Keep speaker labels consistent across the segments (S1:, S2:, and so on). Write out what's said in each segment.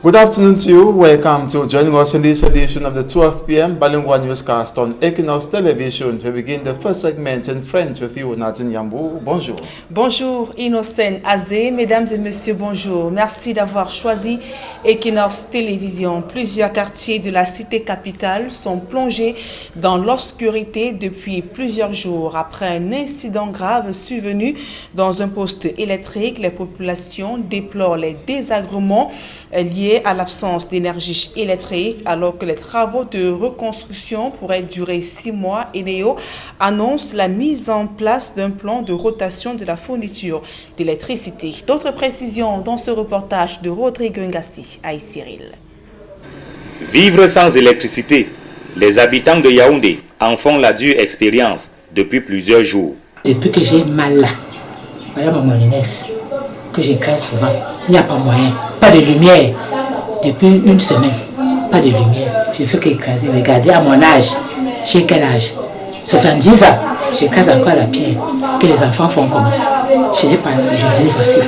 S1: Good afternoon to you. Welcome to joining us in this edition of the 12 p.m. Bilingual newscast on Equinox Television. We begin the first segment in French with you, Nadine Yambou. Bonjour.
S2: Bonjour, Innocent Azé. Mesdames et messieurs, bonjour. Merci d'avoir choisi Equinox Télévision. Plusieurs quartiers de la cité capitale sont plongés dans l'obscurité depuis plusieurs jours. Après un incident grave survenu dans un poste électrique, les populations déplorent les désagréments liés à l'absence d'énergie électrique alors que les travaux de reconstruction pourraient durer 6 mois. Eneo annonce la mise en place d'un plan de rotation de la fourniture d'électricité. D'autres précisions dans ce reportage de Rodrigue Ngassi à Cyril.
S3: Vivre sans électricité, les habitants de Yaoundé en font la dure expérience depuis plusieurs jours.
S4: Depuis que j'ai mal là, voilà ma jeunesse, que j'écrase souvent, il n'y a pas moyen, pas de lumière. Depuis une semaine, pas de lumière. Je fais qu'écraser. Regardez à mon âge. J'ai quel âge? 70 ans. J'écrase encore la pierre. Que les enfants font comme. Je n'ai pas de vie facile.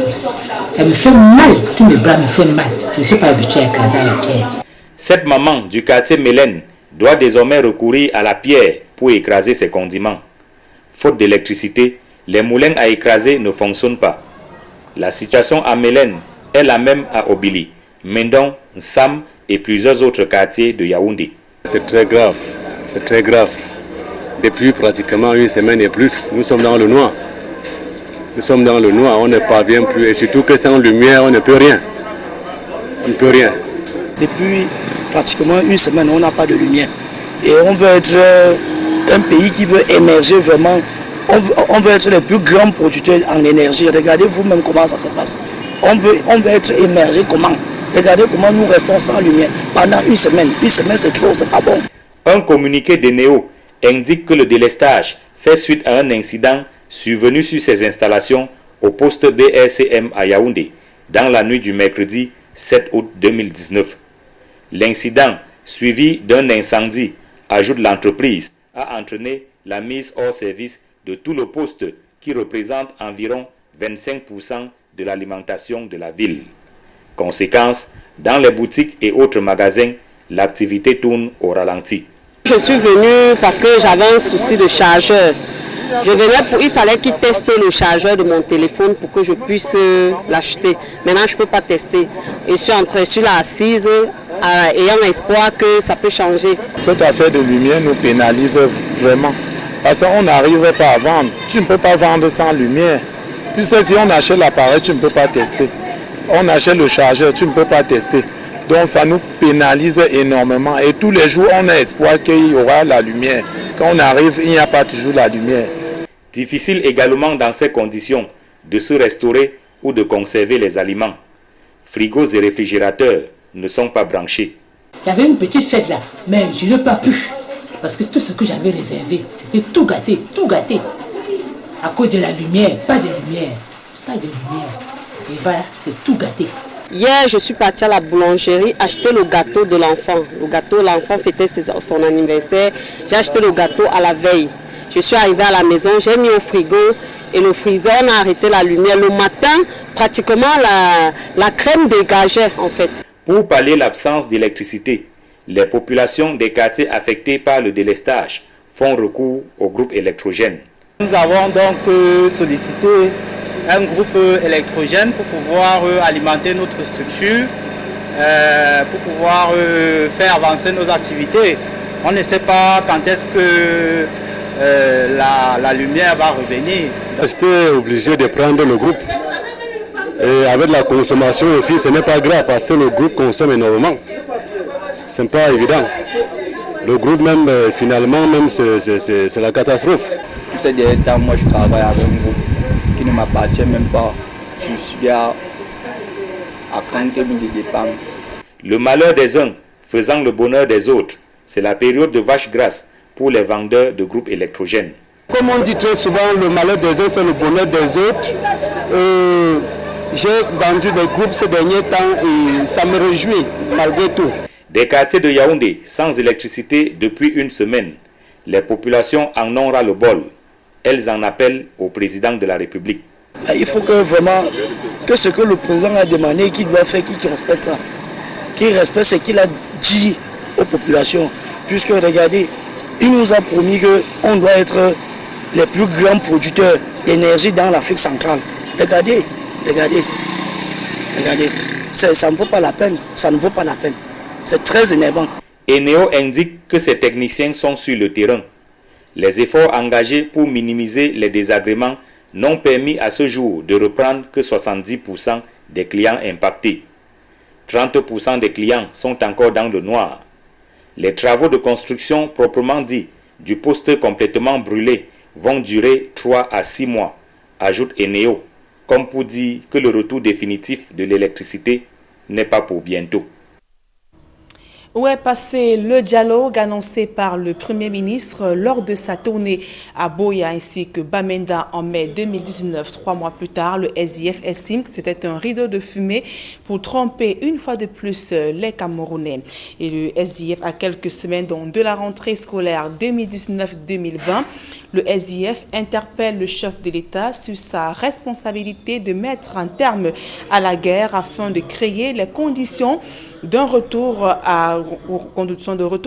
S4: Ça me fait mal. Tous mes bras me font mal. Je ne suis pas habitué à écraser à la pierre.
S3: Cette maman du quartier Mélène doit désormais recourir à la pierre pour écraser ses condiments. Faute d'électricité, les moulins à écraser ne fonctionnent pas. La situation à Mélène est la même à Obili, Mendon, Sam et plusieurs autres quartiers de Yaoundé.
S5: C'est très grave, c'est très grave. Depuis pratiquement une semaine et plus, nous sommes dans le noir. Nous sommes dans le noir, on ne parvient plus et surtout que sans lumière, on ne peut rien. On ne peut rien.
S6: Depuis pratiquement une semaine, on n'a pas de lumière. Et on veut être un pays qui veut émerger vraiment. On veut être les plus grands producteurs en énergie. Regardez vous-même comment ça se passe. On veut être émergé comment? Regardez comment nous restons sans lumière pendant une semaine. Une semaine, c'est trop, c'est pas bon.
S3: Un communiqué d'Eneo indique que le délestage fait suite à un incident survenu sur ces installations au poste BRCM à Yaoundé dans la nuit du mercredi 7 août 2019. L'incident, suivi d'un incendie, ajoute l'entreprise, a entraîné la mise hors service de tout le poste qui représente environ 25% de l'alimentation de la ville. Conséquence, dans les boutiques et autres magasins, l'activité tourne au ralenti.
S7: Je suis venue parce que j'avais un souci de chargeur. Il fallait qu'il teste le chargeur de mon téléphone pour que je puisse l'acheter. Maintenant, je ne peux pas tester. Je suis là assise, ayant espoir que ça peut changer.
S8: Cette affaire de lumière nous pénalise vraiment. Parce qu'on n'arrive pas à vendre. Tu ne peux pas vendre sans lumière. Puisque si on achète l'appareil, tu ne peux pas tester. On achète le chargeur, tu ne peux pas tester. Donc ça nous pénalise énormément. Et tous les jours, on a espoir qu'il y aura la lumière. Quand on arrive, il n'y a pas toujours la lumière.
S3: Difficile également dans ces conditions de se restaurer ou de conserver les aliments. Frigos et réfrigérateurs ne sont pas branchés.
S4: J'avais une petite fête là, mais je n'ai pas pu. Parce que tout ce que j'avais réservé, c'était tout gâté, tout gâté. À cause de la lumière, pas de lumière, pas de lumière. Et voilà, c'est tout gâté.
S7: Hier, je suis partie à la boulangerie acheter le gâteau de l'enfant. L'enfant fêtait son anniversaire. J'ai acheté le gâteau à la veille. Je suis arrivée à la maison, j'ai mis au frigo et le freezer, on a arrêté la lumière. Le matin, pratiquement, la crème dégageait en fait.
S3: Pour pallier l'absence d'électricité, les populations des quartiers affectés par le délestage font recours au groupe électrogène.
S9: Nous avons donc sollicité un groupe électrogène pour pouvoir alimenter notre structure, pour pouvoir faire avancer nos activités. On ne sait pas quand est-ce que la lumière va revenir.
S5: J'étais obligé de prendre le groupe. Et avec la consommation aussi, ce n'est pas grave parce que le groupe consomme énormément. Ce n'est pas évident. Le groupe même, finalement, même c'est la catastrophe.
S9: Tous ces derniers temps, moi je travaille avec un groupe qui ne m'appartient même pas. Je suis à 30 000 de dépenses.
S3: Le malheur des uns faisant le bonheur des autres, c'est la période de vache grasse pour les vendeurs de groupes électrogènes.
S6: Comme on dit très souvent, le malheur des uns fait le bonheur des autres. J'ai vendu des groupes ces derniers temps et ça me réjouit malgré tout.
S3: Des quartiers de Yaoundé sans électricité depuis une semaine. Les populations en ont ras le bol. Elles en appellent au président de la République.
S6: Il faut que vraiment, que ce que le président a demandé, qu'il doit faire, qu'il respecte ça. qu'il respecte ce qu'il a dit aux populations. Puisque regardez, il nous a promis qu'on doit être les plus grands producteurs d'énergie dans l'Afrique centrale. Regardez, ça ne vaut pas la peine, ça ne vaut pas la peine. C'est très énervant.
S3: Eneo indique que ces techniciens sont sur le terrain. Les efforts engagés pour minimiser les désagréments n'ont permis à ce jour de reprendre que 70% des clients impactés. 30% des clients sont encore dans le noir. Les travaux de construction proprement dit du poste complètement brûlé vont durer 3 à 6 mois, ajoute Eneo, comme pour dire que le retour définitif de l'électricité n'est pas pour bientôt.
S2: Où est passé le dialogue annoncé par le Premier ministre lors de sa tournée à Boya ainsi que Bamenda en mai 2019? 3 mois plus tard, le SDF estime que c'était un rideau de fumée pour tromper une fois de plus les Camerounais. Et le SDF, à quelques semaines donc de la rentrée scolaire 2019-2020, le SDF interpelle le chef de l'État sur sa responsabilité de mettre un terme à la guerre afin de créer les conditions d'un retour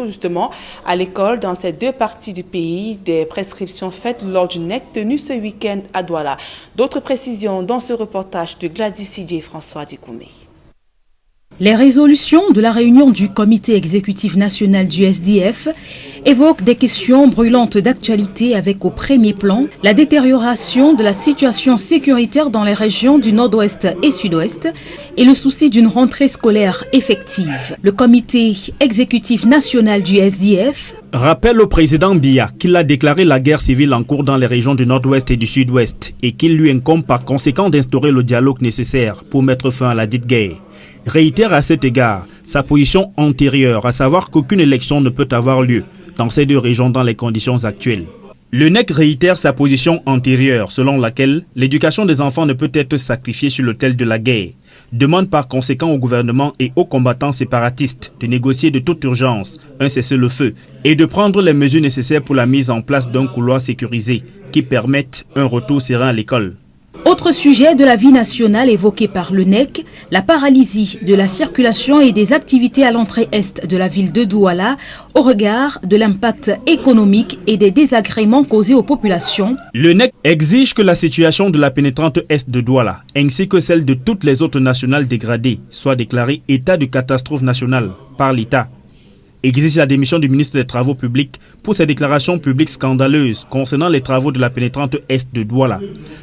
S2: justement à l'école dans ces deux parties du pays, des prescriptions faites lors d'une NEC tenue ce week-end à Douala. D'autres précisions dans ce reportage de Gladys Sidier et François Dikoumé.
S10: Les résolutions de la réunion du comité exécutif national du SDF évoquent des questions brûlantes d'actualité avec au premier plan la détérioration de la situation sécuritaire dans les régions du nord-ouest et sud-ouest et le souci d'une rentrée scolaire effective. Le comité exécutif national du SDF
S11: rappelle au président Biya qu'il a déclaré la guerre civile en cours dans les régions du nord-ouest et du sud-ouest et qu'il lui incombe par conséquent d'instaurer le dialogue nécessaire pour mettre fin à la dite guerre. Réitère à cet égard sa position antérieure, à savoir qu'aucune élection ne peut avoir lieu dans ces deux régions dans les conditions actuelles. Le NEC réitère sa position antérieure selon laquelle l'éducation des enfants ne peut être sacrifiée sur l'autel de la guerre. Demande par conséquent au gouvernement et aux combattants séparatistes de négocier de toute urgence un cessez-le-feu et de prendre les mesures nécessaires pour la mise en place d'un couloir sécurisé qui permette un retour serein à l'école.
S10: Autre sujet de la vie nationale évoqué par le NEC, la paralysie de la circulation et des activités à l'entrée est de la ville de Douala au regard de l'impact économique et des désagréments causés aux populations.
S11: Le NEC exige que la situation de la pénétrante est de Douala ainsi que celle de toutes les autres nationales dégradées soit déclarée état de catastrophe nationale par l'État. Exige la démission du ministre des Travaux publics pour ses déclarations publiques scandaleuses concernant les travaux de la pénétrante est de Douala.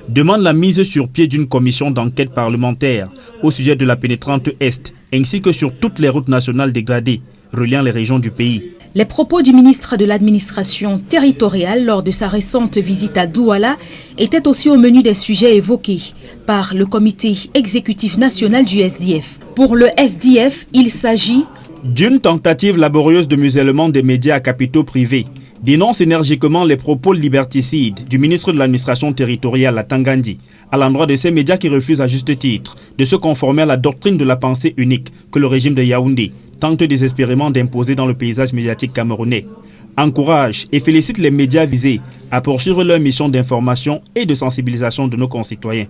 S11: Demande la mise sur pied d'une commission d'enquête parlementaire au sujet de la pénétrante est ainsi que sur toutes les routes nationales dégradées reliant les régions du pays.
S10: Les propos du ministre de l'administration territoriale lors de sa récente visite à Douala étaient aussi au menu des sujets évoqués par le comité exécutif national du SDF. Pour le SDF, il s'agit
S11: d'une tentative laborieuse de musellement des médias à capitaux privés, dénonce énergiquement les propos liberticides du ministre de l'administration territoriale à Tangandi à l'endroit de ces médias qui refusent à juste titre de se conformer à la doctrine de la pensée unique que le régime de Yaoundé tente désespérément d'imposer dans le paysage médiatique camerounais. Encourage et félicite les médias visés à poursuivre leur mission d'information et de sensibilisation de nos concitoyens.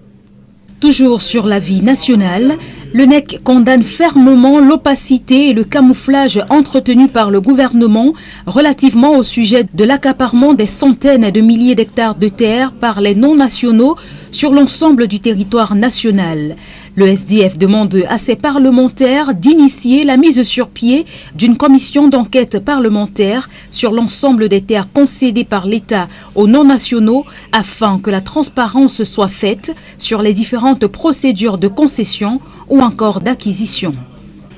S10: Toujours sur la vie nationale, le NEC condamne fermement l'opacité et le camouflage entretenus par le gouvernement relativement au sujet de l'accaparement des centaines de milliers d'hectares de terre par les non-nationaux sur l'ensemble du territoire national. Le SDF demande à ses parlementaires d'initier la mise sur pied d'une commission d'enquête parlementaire sur l'ensemble des terres concédées par l'État aux non-nationaux afin que la transparence soit faite sur les différentes procédures de concession ou encore d'acquisition.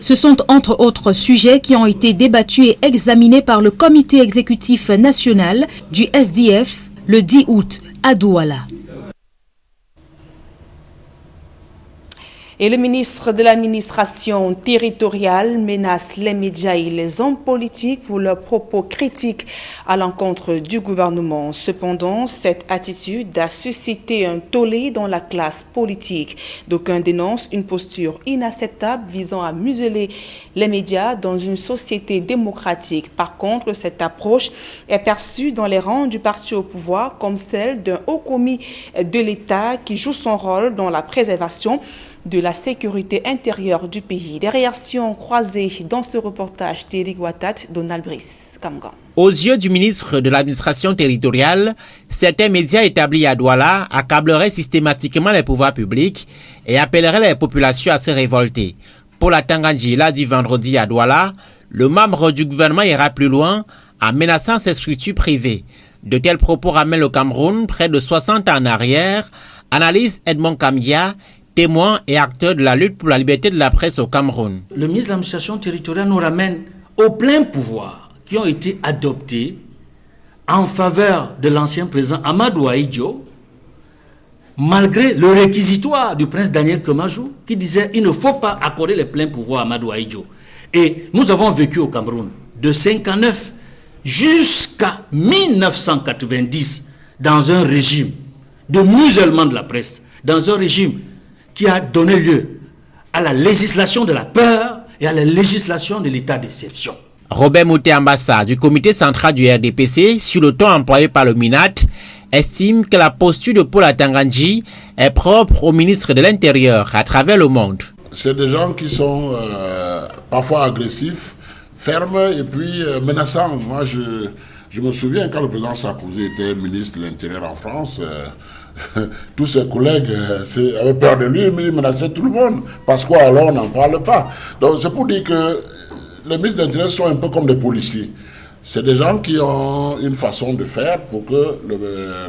S10: Ce sont entre autres sujets qui ont été débattus et examinés par le comité exécutif national du SDF le 10 août à Douala.
S2: Et le ministre de l'administration territoriale menace les médias et les hommes politiques pour leurs propos critiques à l'encontre du gouvernement. Cependant, cette attitude a suscité un tollé dans la classe politique. D'aucuns dénoncent une posture inacceptable visant à museler les médias dans une société démocratique. Par contre, cette approche est perçue dans les rangs du parti au pouvoir comme celle d'un haut commis de l'État qui joue son rôle dans la préservation de la sécurité intérieure du pays. Des réactions croisées dans ce reportage d'Éric Ouattat, Donald Brice, Kamgan.
S12: Aux yeux du ministre de l'administration territoriale, certains médias établis à Douala accableraient systématiquement les pouvoirs publics et appelleraient les populations à se révolter. Paul Atangandji l'a dit vendredi à Douala, le membre du gouvernement ira plus loin en menaçant ses structures privées. De tels propos ramènent le Cameroun près de 60 ans en arrière, analyse Edmond Kamgia, témoin et acteur de la lutte pour la liberté de la presse au Cameroun.
S13: Le ministre de l'administration territoriale nous ramène au plein pouvoir qui ont été adoptés en faveur de l'ancien président Amadou Ahidjo, malgré le réquisitoire du prince Daniel Kemajou qui disait qu'il ne faut pas accorder les pleins pouvoirs à Amadou Ahidjo. Et nous avons vécu au Cameroun de 1959 jusqu'à 1990 dans un régime de musellement de la presse, dans un régime qui a donné lieu à la législation de la peur et à la législation de l'état d'exception.
S12: Robert Mouté Ambassa du comité central du RDPC, sur le ton employé par le MINAT, estime que la posture de Paul Atangandji est propre au ministre de l'Intérieur à travers le monde.
S14: C'est des gens qui sont parfois agressifs, fermes et puis menaçants. Moi, je me souviens quand le président Sarkozy était ministre de l'Intérieur en France, tous ses collègues avaient peur de lui, mais il menaçait tout le monde. Parce quoi alors on n'en parle pas? Donc c'est pour dire que les ministres de l'Intérieur sont un peu comme des policiers. C'est des gens qui ont une façon de faire pour que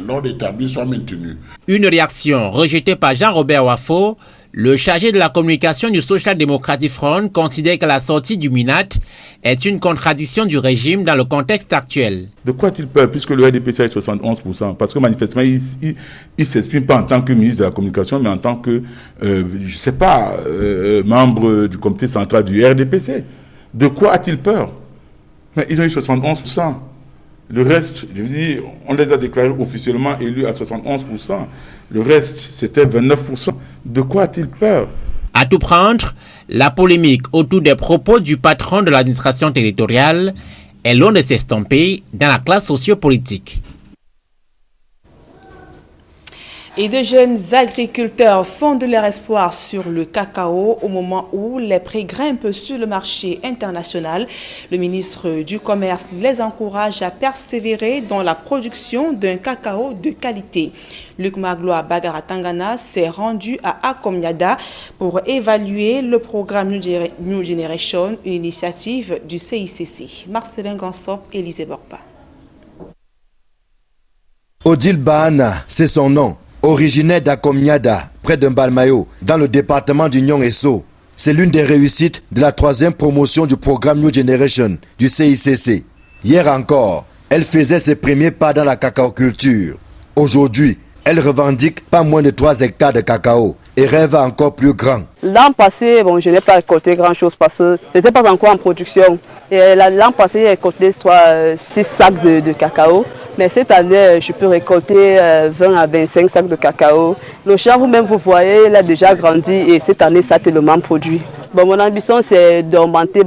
S14: l'ordre établi soit maintenu.
S12: Une réaction rejetée par Jean-Robert Wafo, le chargé de la communication du Social Democratic Front, considère que la sortie du MINAT est une contradiction du régime dans le contexte actuel.
S15: De quoi a-t-il peur puisque le RDPC est 71%? Parce que manifestement, il ne s'exprime pas en tant que ministre de la communication, mais en tant que, membre du comité central du RDPC. De quoi a-t-il peur? Mais ils ont eu 71%. Le reste, je veux dire, on les a déclarés officiellement élus à 71%. Le reste, c'était 29%. De quoi a-t-il peur?
S12: À tout prendre, la polémique autour des propos du patron de l'administration territoriale est loin de s'estomper dans la classe sociopolitique.
S2: Et de jeunes agriculteurs fondent leur espoir sur le cacao au moment où les prix grimpent sur le marché international. Le ministre du Commerce les encourage à persévérer dans la production d'un cacao de qualité. Luc Magloire Bagaratangana s'est rendu à Akomyada pour évaluer le programme New Generation, une initiative du CICC. Marcelin Gansop et Élisée Borpa.
S16: Odile Bahana, c'est son nom. Originaire d'Akomyada, près de Mbalmayo, dans le département du Nyong-Esso. C'est l'une des réussites de la 3e promotion du programme New Generation du CICC. Hier encore, elle faisait ses premiers pas dans la cacaoculture. Aujourd'hui, elle revendique pas moins de 3 hectares de cacao et rêve encore plus grand.
S17: L'an passé, je n'ai pas récolté grand-chose parce que ce n'était pas encore en production. L'an passé, j'ai récolté 6 sacs de cacao. Mais cette année, je peux récolter 20 à 25 sacs de cacao. Le champ, vous-même, vous voyez, il a déjà grandi et cette année, ça a tellement produit. Mon ambition, c'est d'augmenter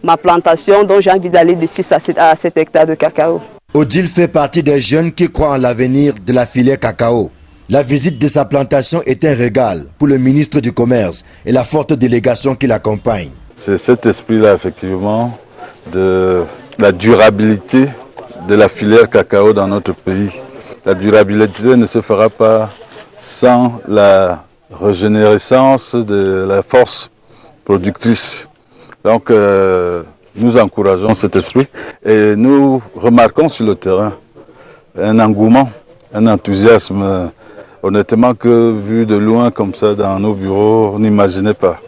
S17: ma plantation, donc j'ai envie d'aller de 6 à 7 hectares de cacao.
S16: Odile fait partie des jeunes qui croient en l'avenir de la filière cacao. La visite de sa plantation est un régal pour le ministre du Commerce et la forte délégation qui l'accompagne.
S18: C'est cet esprit-là, effectivement, de la durabilité de la filière cacao dans notre pays. La durabilité ne se fera pas sans la régénérescence de la force productrice. Donc nous encourageons cet esprit et nous remarquons sur le terrain un engouement, un enthousiasme, honnêtement que vu de loin comme ça dans nos bureaux, on n'imaginait pas.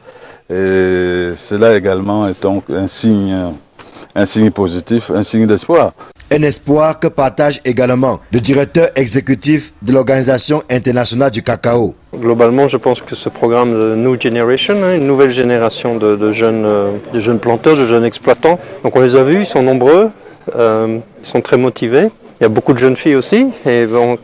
S18: Et cela également est donc un signe positif, un signe d'espoir.
S16: Un espoir que partage également le directeur exécutif de l'Organisation internationale du cacao.
S19: Globalement, je pense que ce programme de New Generation, une nouvelle génération de jeunes planteurs, de jeunes exploitants, donc on les a vus, ils sont nombreux, ils sont très motivés. Il y a beaucoup de jeunes filles aussi, et donc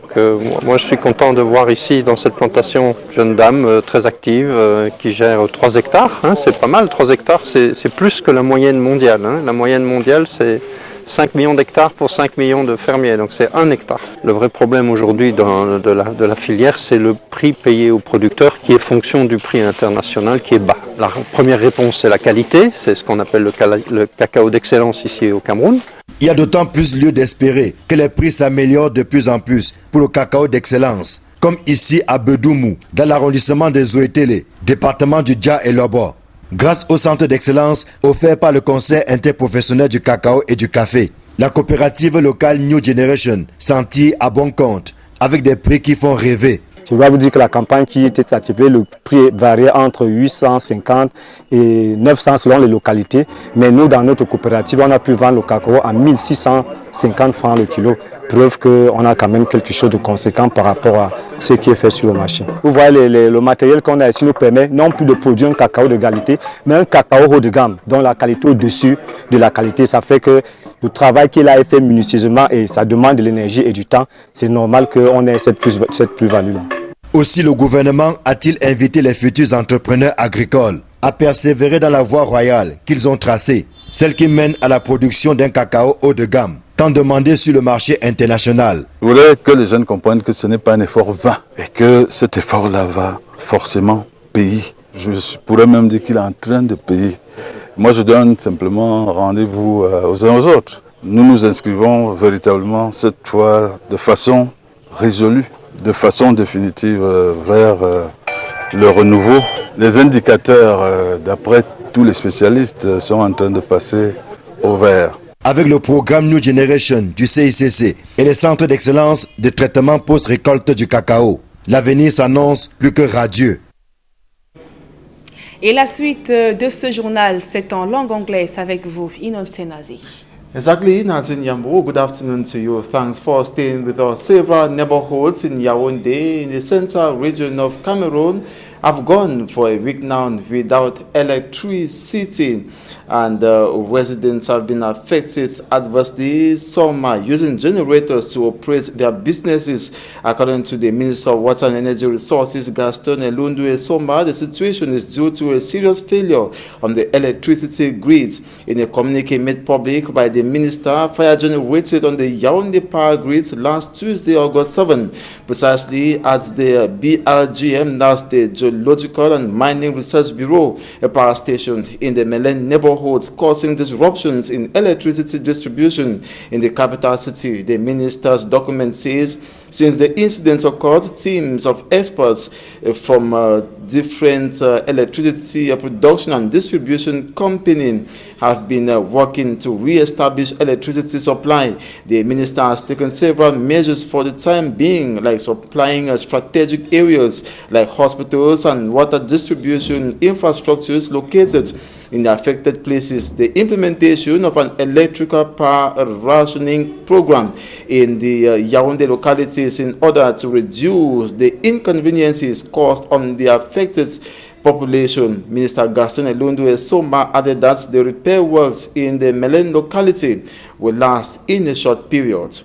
S19: moi je suis content de voir ici dans cette plantation jeune dame très active qui gère 3 hectares, c'est pas mal, 3 hectares c'est plus que la moyenne mondiale. La moyenne mondiale c'est 5 millions d'hectares pour 5 millions de fermiers, donc c'est 1 hectare. Le vrai problème aujourd'hui de la filière, c'est le prix payé aux producteurs qui est fonction du prix international qui est bas. La première réponse, c'est la qualité, c'est ce qu'on appelle le cacao d'excellence ici au Cameroun.
S16: Il y a d'autant plus lieu d'espérer que les prix s'améliorent de plus en plus pour le cacao d'excellence, comme ici à Bedoumou, dans l'arrondissement de Zoétélé, département du Dja et Lobo. Grâce au centre d'excellence offert par le Conseil interprofessionnel du cacao et du café, la coopérative locale New Generation s'en tire à bon compte, avec des prix qui font rêver.
S20: Je dois vous dire que la campagne qui était attribuée, le prix variait entre 850 et 900 selon les localités. Mais nous, dans notre coopérative, on a pu vendre le cacao à 1650 francs le kilo. Preuve qu'on a quand même quelque chose de conséquent par rapport à ce qui est fait sur le marché. Vous voyez, le matériel qu'on a ici nous permet non plus de produire un cacao de qualité, mais un cacao haut de gamme, dont la qualité au-dessus de la qualité. Ça fait que le travail qu'il a fait minutieusement et ça demande de l'énergie et du temps, c'est normal qu'on ait cette plus-value-là.
S16: Aussi, le gouvernement a-t-il invité les futurs entrepreneurs agricoles à persévérer dans la voie royale qu'ils ont tracée, celle qui mène à la production d'un cacao haut de gamme, tant demandé sur le marché international.
S18: Je voudrais que les jeunes comprennent que ce n'est pas un effort vain et que cet effort-là va forcément payer. Je pourrais même dire qu'il est en train de payer. Moi, je donne simplement rendez-vous aux uns aux autres. Nous nous inscrivons véritablement cette fois de façon résolue, de façon définitive vers le renouveau. Les indicateurs, d'après tous les spécialistes, sont en train de passer au vert.
S16: Avec le programme New Generation du CICC et les centres d'excellence de traitement post-récolte du cacao, l'avenir s'annonce plus que radieux.
S2: Et la suite de ce journal, c'est en langue anglaise avec vous, Inonse Nazi.
S1: Exactly, Nazin Yambo. Good afternoon to you. Thanks for staying with us. Several neighborhoods in Yaoundé, in the central region of Cameroon, have gone for a week now without electricity, and residents have been affected adversely. Some are using generators to operate their businesses. According to the Minister of Water and Energy Resources, Gaston Elundwe Soma, the situation is due to a serious failure on the electricity grids. In a communique made public by the minister, fire generated on the Yaoundé power grids last Tuesday, August 7, precisely at the BRGM, that's the Geological and Mining Research Bureau, a power station in the Melen neighborhoods, causing disruptions in electricity distribution in the capital city. The minister's document says since the incident occurred, teams of experts from different electricity production and distribution companies have been working to re-establish electricity supply. The minister has taken several measures for the time being, like supplying strategic areas like hospitals and water distribution infrastructures located in the affected places, the implementation of an electrical power rationing program in the Yaoundé localities in order to reduce the inconveniences caused on the affected population. Minister Gaston Elundwe Soma added that the repair works in the Melen locality will last in a short period.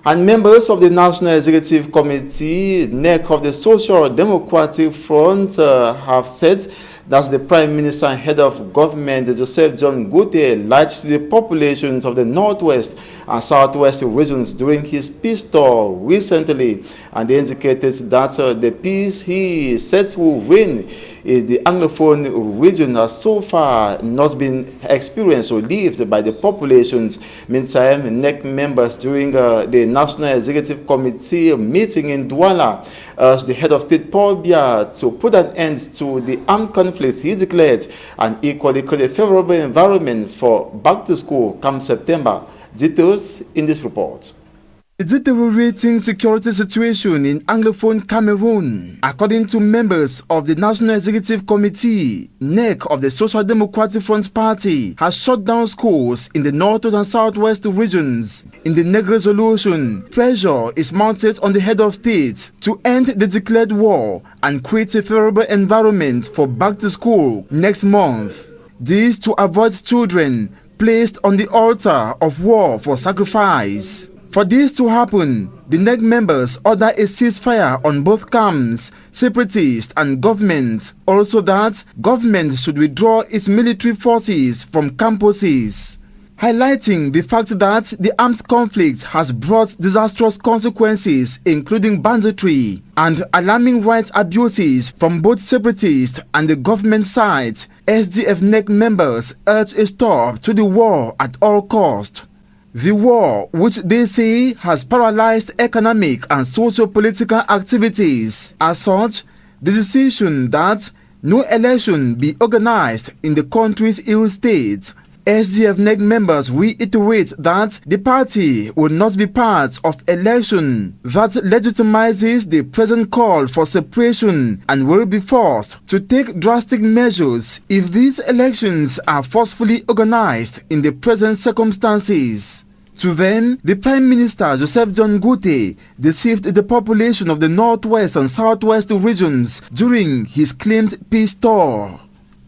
S1: And members of the National Executive Committee, NEC of the Social Democratic Front, have said that the Prime Minister and Head of Government, Joseph John Goodyear, lied to the populations of the Northwest and Southwest regions during his peace tour recently, and they indicated that the peace he said will reign in the Anglophone region has so far not been experienced or lived by the populations. Meantime, NEC members during the National Executive Committee meeting in Douala urged the head of state Paul Biya to put an end to the armed conflict he declared and equally create a favorable environment for back to school come September. Details in this report. The deteriorating security situation in Anglophone Cameroon, according to members of the National Executive Committee, NEC of the Social Democratic Front Party, has shut down schools in the northwest and southwest regions. In the NEC resolution, pressure is mounted on the head of state to end the declared war and create a favorable environment for back to school next month. This to avoid children placed on the altar of war for sacrifice. For this to happen, the NEC members order a ceasefire on both camps, separatists and government. Also that government should withdraw its military forces from campuses. highlighting the fact that the armed conflict has brought disastrous consequences, including banditry and alarming rights abuses from both separatist and the government side. SDF-NEC members urge a stop to the war at all costs. The war, which they say has paralyzed economic and socio-political activities. As such, the decision that no election be organized in the country's Iru state. SDF-NEC members reiterate that the party will not be part of election that legitimizes the present call for separation and will be forced to take drastic measures if these elections are forcefully organized in the present circumstances. To them, the Prime Minister Joseph John Gute deceived the population of the Northwest and Southwest regions during his claimed peace tour.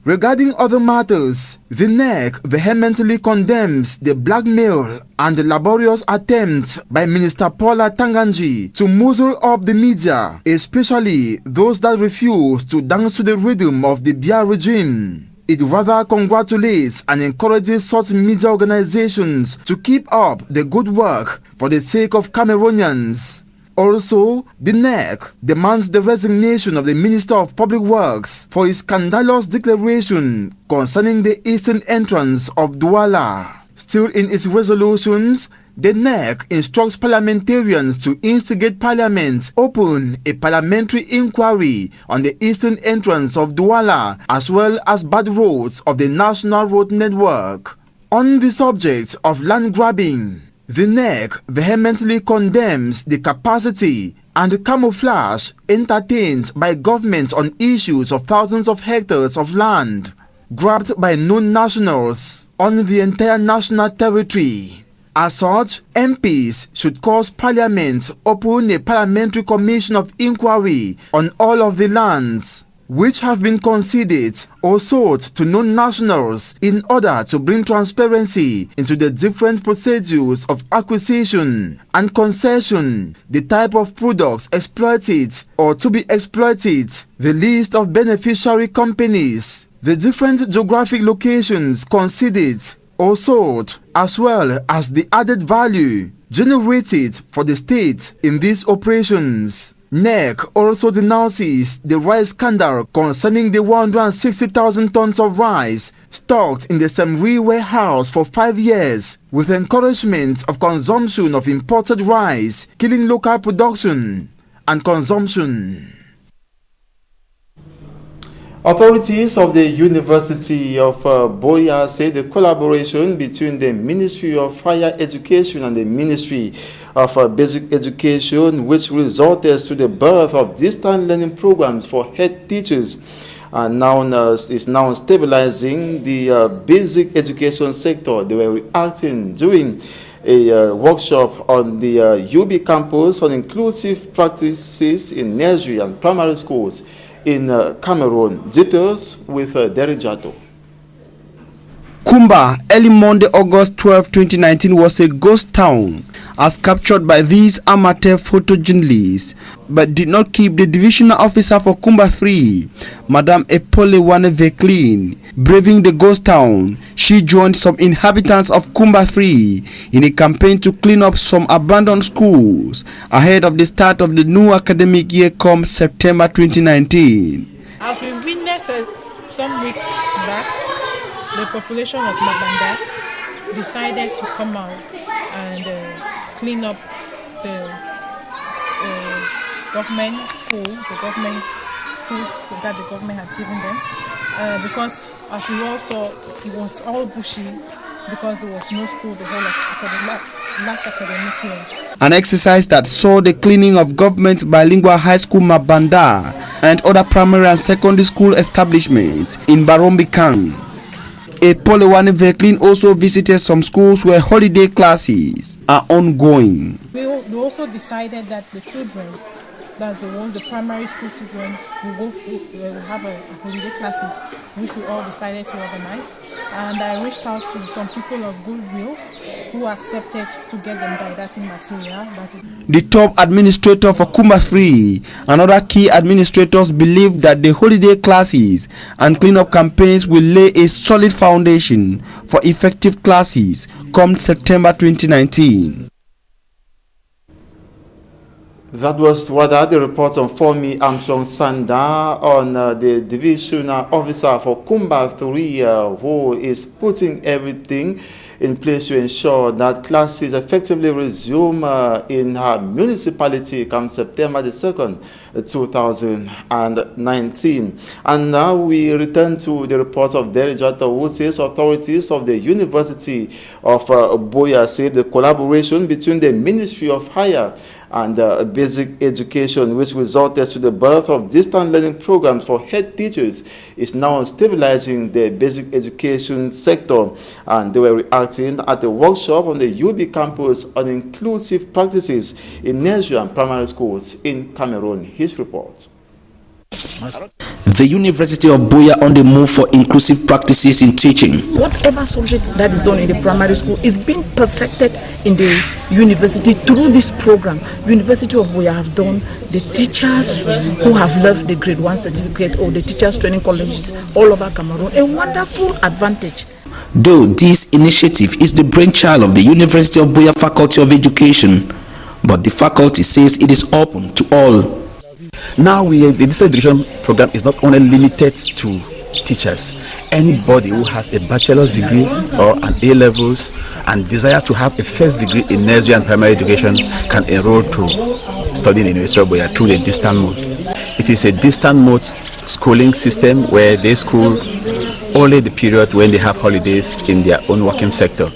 S1: Regarding other matters, the NEC vehemently condemns the blackmail and the laborious attempts by Minister Paula Tanganji to muzzle up the media, especially those that refuse to dance to the rhythm of the Biya regime. It rather congratulates and encourages such media organizations to keep up the good work for the sake of Cameroonians. Also, the NEC demands the resignation of the Minister of Public Works for his scandalous declaration concerning the eastern entrance of Douala. Still in its resolutions, the NEC instructs parliamentarians to instigate Parliament open a parliamentary inquiry on the eastern entrance of Douala as well as bad roads of the National Road Network. On the subject of land grabbing, the NEC vehemently condemns the capacity and the camouflage entertained by governments on issues of thousands of hectares of land grabbed by non-nationals on the entire national territory. As such, MPs should cause Parliament open a parliamentary commission of inquiry on all of the lands which have been conceded or sold to non-nationals in order to bring transparency into the different procedures of acquisition and concession, the type of products exploited or to be exploited, the list of beneficiary companies, the different geographic locations conceded or sold, as well as the added value generated for the state in these operations. NEC also denounces the rice scandal concerning the 160,000 tons of rice stocked in the Semri warehouse for 5 years, with encouragement of consumption of imported rice, killing local production and consumption. Authorities of the University of Buea say the collaboration between the Ministry of Higher Education and the Ministry of Basic Education, which resulted to the birth of distant learning programs for head teachers, is now stabilizing the basic education sector. They were reacting during a workshop on the UB campus on inclusive practices in nursery and primary schools in Cameroon. Details with Derek Jato.
S21: Kumba, early Monday, August 12, 2019, was a ghost town as captured by these amateur photojournalists, but did not keep the divisional officer for Kumba 3, Madame Epole Wane-Veclin, braving the ghost town. She joined some inhabitants of Kumba 3 in a campaign to clean up some abandoned schools ahead of the start of the new academic year come September 2019.
S22: As we witnessed some weeks back, the population of Mabanda decided to come out and clean up the government school, that the government had given them, because as we all saw, it was all bushy because there was no school the whole of last academic year.
S21: An exercise that saw the cleaning of government bilingual high school Mabanda and other primary and secondary school establishments in Barombikan. Epole Wane-Veclin also visited some schools where holiday classes are ongoing.
S22: We also decided that the children, that's the ones, the primary school children, will have a holiday classes, which we all decided to organize. And I reached out to some people of goodwill who accepted to get them didactic material.
S21: The top administrator for Kumba 3 and other key administrators believe that the holiday classes and cleanup campaigns will lay a solid foundation for effective classes come September 2019.
S1: That was rather the report on Fomi Armstrong Sanda on the divisional officer for Kumba 3 who is putting everything in place to ensure that classes effectively resume in her municipality come September the 2nd, 2019. And now we return to the report of Derek Jota, who says authorities of the University of Buea say the collaboration between the Ministry of Higher and Basic Education, which resulted to the birth of distant learning programs for head teachers, is now stabilizing the basic education sector. And they were reacting at a workshop on the UB campus on inclusive practices in Nigerian primary schools in Cameroon. His report.
S4: The University of Buea on the move for inclusive practices in teaching.
S8: Whatever subject that is done in the primary school is being perfected in the university through this program. University of Buea have done the teachers who have left the grade 1 certificate or the teachers training colleges all over Cameroon a wonderful advantage.
S4: Though this initiative is the brainchild of the University of Buea Faculty of Education, but the faculty says it is open to all.
S23: Now the distance education program is not only limited to teachers. Anybody who has a bachelor's degree or an A-levels and desire to have a first degree in nursery and primary education can enroll to study in the University of Buea through the distant mode. It is a distant mode schooling system where they school only the period when they have holidays in their own working sector.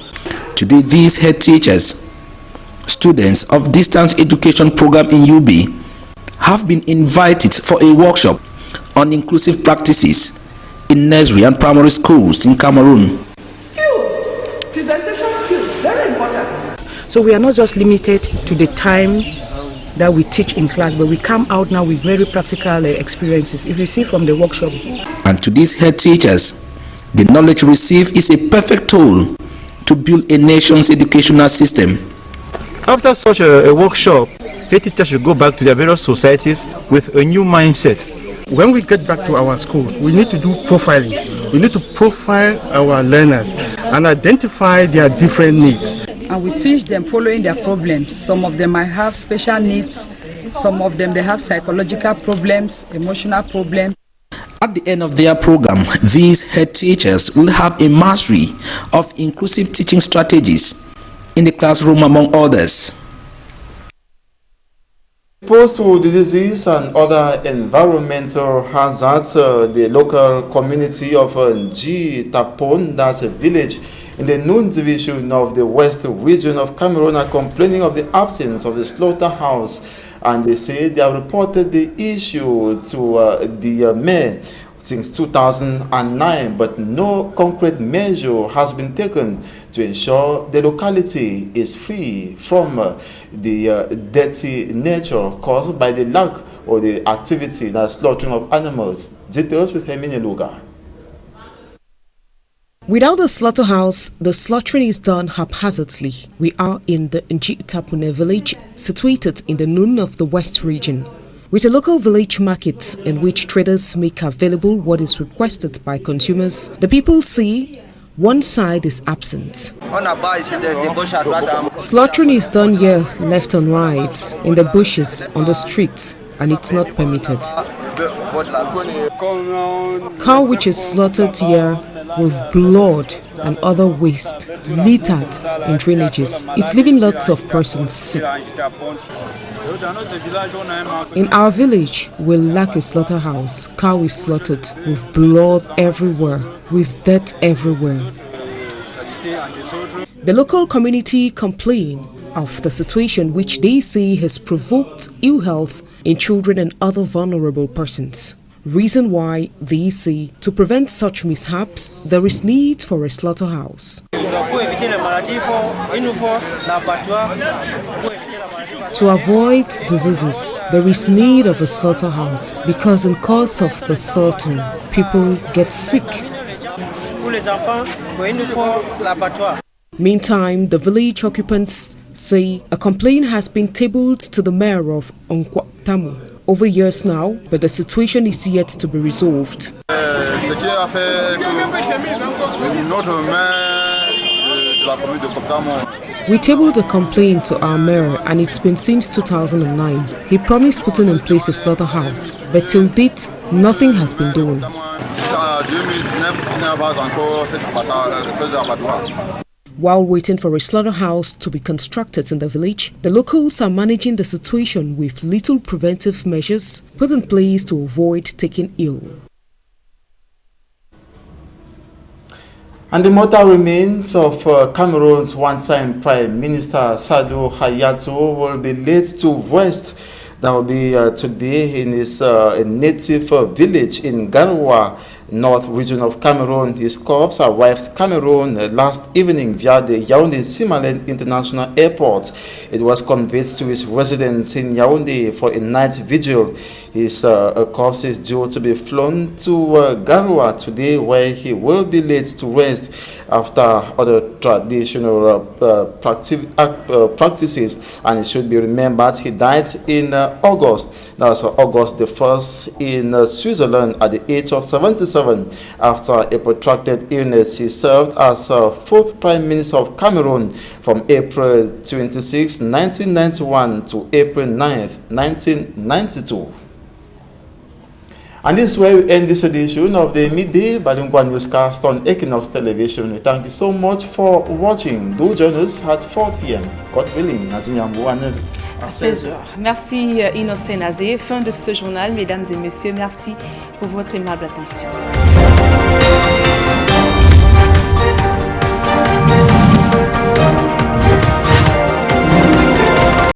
S4: Today, these head teachers, students of distance education program in UB, have been invited for a workshop on inclusive practices in nursery and primary schools in Cameroon.
S8: Skills, presentation skills, very important. So we are not just limited to the time that we teach in class, but we come out now with very practical experiences. If you see from the workshop.
S4: And to these head teachers, the knowledge received is a perfect tool to build a nation's educational system.
S23: After such a workshop, head teachers should go back to their various societies with a new mindset.
S24: When we get back to our school, we need to do profiling. We need to profile our learners and identify their different needs.
S8: And we teach them following their problems. Some of them might have special needs. Some of them, they have psychological problems, emotional problems.
S4: At the end of their program, these head teachers will have a mastery of inclusive teaching strategies in the classroom, among others.
S1: Exposed to the disease and other environmental hazards, the local community of G Tapon, that's a village in the Noun division of the West region of Cameroon, are complaining of the absence of the slaughterhouse, and they say they have reported the issue to the mayor since 2009, but no concrete measure has been taken to ensure the locality is free from the dirty nature caused by the lack or the activity, that slaughtering of animals. Details with Hermine Luga.
S25: Without a slaughterhouse, the slaughtering is done haphazardly. We are in the Njitapune village, situated in the Noun of the West region, with a local village market in which traders make available what is requested by consumers. The people see one side is absent. Slaughtering is done here left and right, in the bushes, on the streets, and it's not permitted. Cow which is slaughtered here with blood and other waste littered in drainages. It's leaving lots of persons sick. In our village, we lack a slaughterhouse. Cow is slaughtered with blood everywhere, with dirt everywhere. The local community complain of the situation which they say has provoked ill health in children and other vulnerable persons. Reason why they say to prevent such mishaps, there is need for a slaughterhouse. To avoid diseases, there is need of a slaughterhouse because in course of the slaughtering, people get sick. Meantime, the village occupants say a complaint has been tabled to the mayor of Onkwatamu over years now, but the situation is yet to be resolved.
S3: Ce qui a fait que notre maire de la commune de Pokamo.
S25: We tabled a complaint to our mayor and it's been since 2009. He promised putting in place a slaughterhouse, but till date, nothing has been done. While waiting for a slaughterhouse to be constructed in the village, the locals are managing the situation with little preventive measures put in place to avoid taking ill.
S1: And the mortal remains of Cameroon's one-time Prime Minister Sadou Hayatou will be laid to rest. That will be today in his native village in Garoua, North region of Cameroon. His corpse arrived Cameroon last evening via the Yaoundé-Simalène International Airport. It was conveyed to his residence in Yaoundé for a night vigil. His corpse is due to be flown to Garoua today, where he will be laid to rest after other traditional practices. And it should be remembered he died in August. That was August the 1st in Switzerland at the age of 77. After a protracted illness, he served as fourth Prime Minister of Cameroon from April 26, 1991 to April 9, 1992. And this is where we end this edition of the Midday Balungwa Newscast on Equinox Television. We thank you so much for watching. Do join us at 4 p.m. God willing, à
S2: 16h. Merci Innocent Nazé. Fin de ce journal, mesdames et messieurs. Merci pour votre aimable attention.